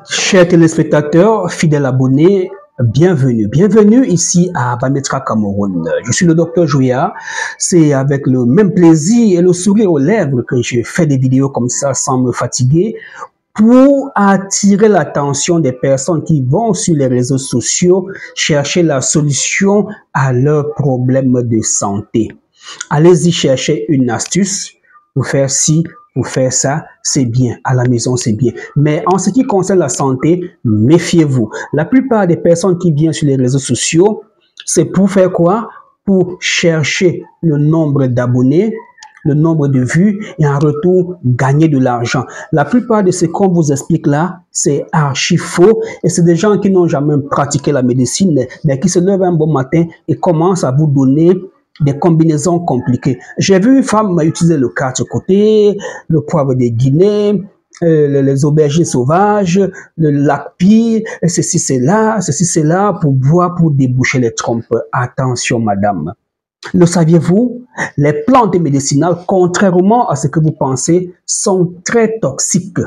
Chers téléspectateurs, fidèles abonnés, bienvenue. Bienvenue ici à Bametra Cameroun. Je suis le docteur Jouya. C'est avec le même plaisir et le sourire aux lèvres que je fais des vidéos comme ça sans me fatiguer pour attirer l'attention des personnes qui vont sur les réseaux sociaux chercher la solution à leurs problèmes de santé. Allez-y chercher une astuce pour faire ci, pour faire ça, c'est bien. À la maison, c'est bien. Mais en ce qui concerne la santé, méfiez-vous. La plupart des personnes qui viennent sur les réseaux sociaux, c'est pour faire quoi? Pour chercher le nombre d'abonnés, le nombre de vues et en retour, gagner de l'argent. La plupart de ce qu'on vous explique là, c'est archi faux et c'est des gens qui n'ont jamais pratiqué la médecine, mais qui se lèvent un bon matin et commencent à vous donner des combinaisons compliquées. J'ai vu une femme utiliser le quatre-côtés, le poivre des Guinées, les aubergines sauvages, le lakpi, ceci c'est là pour boire, pour déboucher les trompes. Attention madame. Le saviez-vous? Les plantes médicinales, contrairement à ce que vous pensez, sont très toxiques.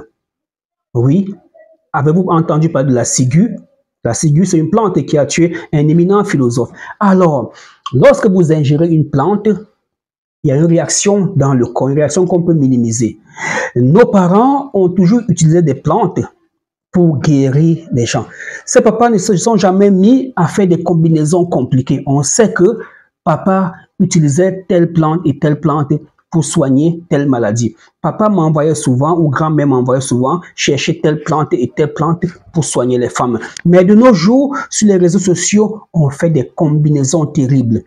Oui. Avez-vous entendu parler de la ciguë? La ciguë, c'est une plante qui a tué un éminent philosophe. Alors, lorsque vous ingérez une plante, il y a une réaction dans le corps, une réaction qu'on peut minimiser. Nos parents ont toujours utilisé des plantes pour guérir les gens. Ces papas ne se sont jamais mis à faire des combinaisons compliquées. On sait que papa utilisait telle plante et telle plante pour soigner telle maladie. Papa m'envoyait souvent, ou grand-mère m'envoyait souvent, chercher telle plante et telle plante pour soigner les femmes. Mais de nos jours, sur les réseaux sociaux, on fait des combinaisons terribles.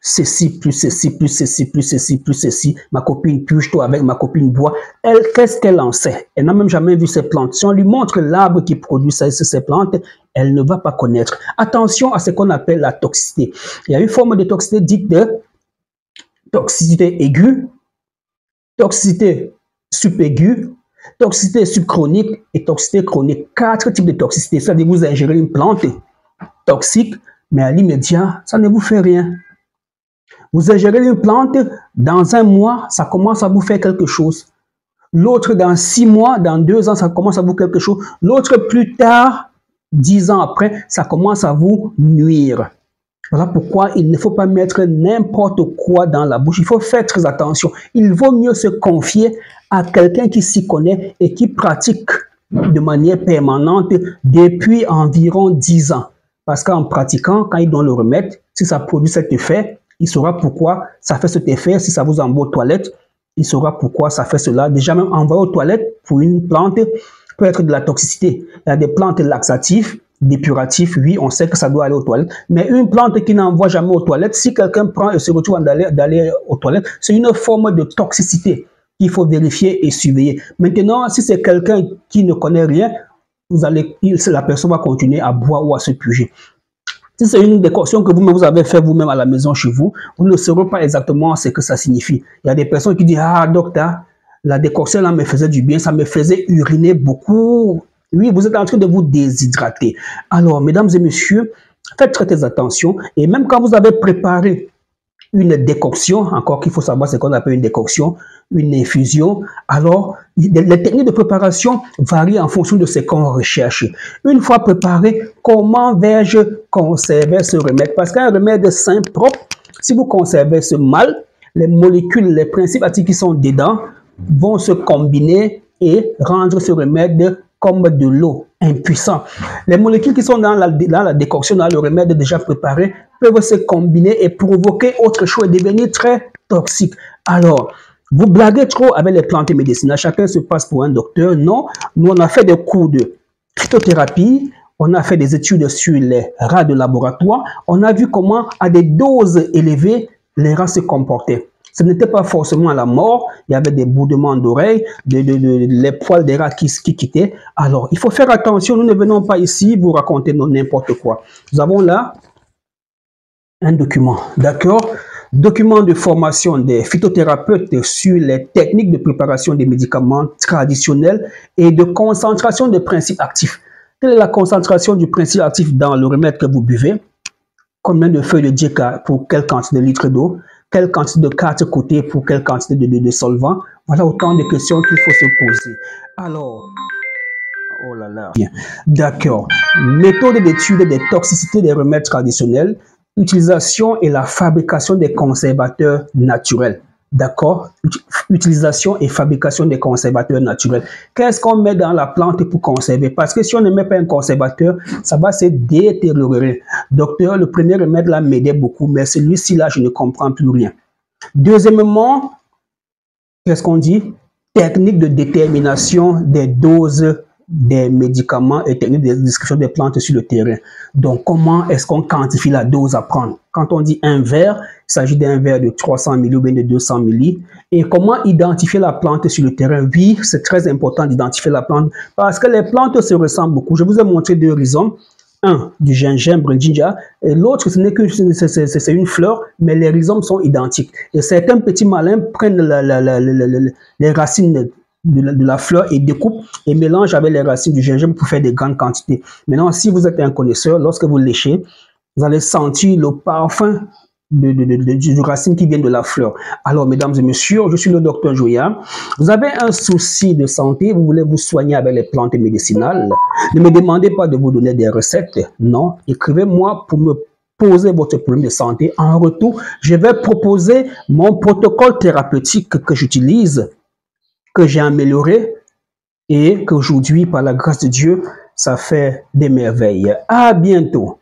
Ceci, plus ceci, plus ceci, plus ceci, plus ceci. Ma copine pige, toi avec ma copine boit. Elle, qu'est-ce qu'elle en sait? Elle n'a même jamais vu ces plantes. Si on lui montre l'arbre qui produit ces plantes, elle ne va pas connaître. Attention à ce qu'on appelle la toxicité. Il y a une forme de toxicité dite de toxicité aiguë, toxicité subaiguë, toxicité subchronique et toxicité chronique. 4 types de toxicité. C'est-à-dire que vous ingérez une plante toxique, mais à l'immédiat, ça ne vous fait rien. Vous ingérez une plante, dans un mois, ça commence à vous faire quelque chose. L'autre, dans 6 mois, dans 2 ans, ça commence à vous faire quelque chose. L'autre, plus tard, 10 ans après, ça commence à vous nuire. Voilà pourquoi il ne faut pas mettre n'importe quoi dans la bouche. Il faut faire très attention. Il vaut mieux se confier à quelqu'un qui s'y connaît et qui pratique de manière permanente depuis environ 10 ans. Parce qu'en pratiquant, quand il donne le remède, si ça produit cet effet, il saura pourquoi ça fait cet effet. Si ça vous envoie aux toilettes, il saura pourquoi ça fait cela. Déjà même envoyer aux toilettes pour une plante peut être de la toxicité. Il y a des plantes laxatives, dépuratifs, oui, on sait que ça doit aller aux toilettes. Mais une plante qui n'envoie jamais aux toilettes, si quelqu'un prend et se retrouve d'aller aux toilettes, c'est une forme de toxicité qu'il faut vérifier et surveiller. Maintenant, si c'est quelqu'un qui ne connaît rien, la personne va continuer à boire ou à se puger. Si c'est une décoction que vous avez fait vous-même à la maison chez vous, vous ne saurez pas exactement ce que ça signifie. Il y a des personnes qui disent « Ah, docteur, la décoction là me faisait du bien, ça me faisait uriner beaucoup. » Oui, vous êtes en train de vous déshydrater. Alors, mesdames et messieurs, faites très attention. Et même quand vous avez préparé une décoction, encore qu'il faut savoir ce qu'on appelle une décoction, une infusion, alors les techniques de préparation varient en fonction de ce qu'on recherche. Une fois préparé, comment vais-je conserver ce remède? Parce qu'un remède sain, propre, si vous conservez ce mal, les molécules, les principes actifs qui sont dedans vont se combiner et rendre ce remède comme de l'eau, impuissant. Les molécules qui sont dans la décoction, dans le remède déjà préparé, peuvent se combiner et provoquer autre chose et devenir très toxique. Alors, vous blaguez trop avec les plantes médicinales, chacun se passe pour un docteur. Non, nous on a fait des cours de phytothérapie, on a fait des études sur les rats de laboratoire, on a vu comment à des doses élevées, les rats se comportaient. Ce n'était pas forcément à la mort, il y avait des bourdements d'oreilles, les poils des rats qui quittaient. Alors, il faut faire attention, nous ne venons pas ici vous raconter n'importe quoi. Nous avons là un document, d'accord? Document de formation des phytothérapeutes sur les techniques de préparation des médicaments traditionnels et de concentration des principes actifs. Quelle est la concentration du principe actif dans le remède que vous buvez? Combien de feuilles de djeka pour quelle quantité de litres d'eau? Quelle quantité de quatre côtés pour quelle quantité de solvant? Voilà autant de questions qu'il faut se poser. Alors, Oh là là. Bien. D'accord. Méthode d'étude des toxicités des remèdes traditionnels, utilisation et la fabrication des conservateurs naturels. D'accord? Utilisation et fabrication des conservateurs naturels. Qu'est-ce qu'on met dans la plante pour conserver? Parce que si on ne met pas un conservateur, ça va se détériorer. Docteur, le premier remède là m'aidait beaucoup, mais celui-ci là, je ne comprends plus rien. Deuxièmement, qu'est-ce qu'on dit? Technique de détermination des doses des médicaments et technique de description des plantes sur le terrain. Donc, comment est-ce qu'on quantifie la dose à prendre? Quand on dit un verre, il s'agit d'un verre de 300 ml ou bien de 200 ml. Et comment identifier la plante sur le terrain? Oui, c'est très important d'identifier la plante parce que les plantes se ressemblent beaucoup. Je vous ai montré deux rhizomes. Un, du gingembre, ginger, et l'autre, ce n'est que c'est une fleur, mais les rhizomes sont identiques. Et certains petits malins prennent les racines de la fleur et découpent et mélangent avec les racines du gingembre pour faire des grandes quantités. Maintenant, si vous êtes un connaisseur, lorsque vous léchez, vous allez sentir le parfum du racine qui vient de la fleur. Alors, mesdames et messieurs, je suis le docteur Joya. Vous avez un souci de santé, vous voulez vous soigner avec les plantes médicinales. Ne me demandez pas de vous donner des recettes. Non, écrivez-moi pour me poser votre problème de santé. En retour, je vais proposer mon protocole thérapeutique que j'utilise, que j'ai amélioré et qu'aujourd'hui, par la grâce de Dieu, ça fait des merveilles. À bientôt.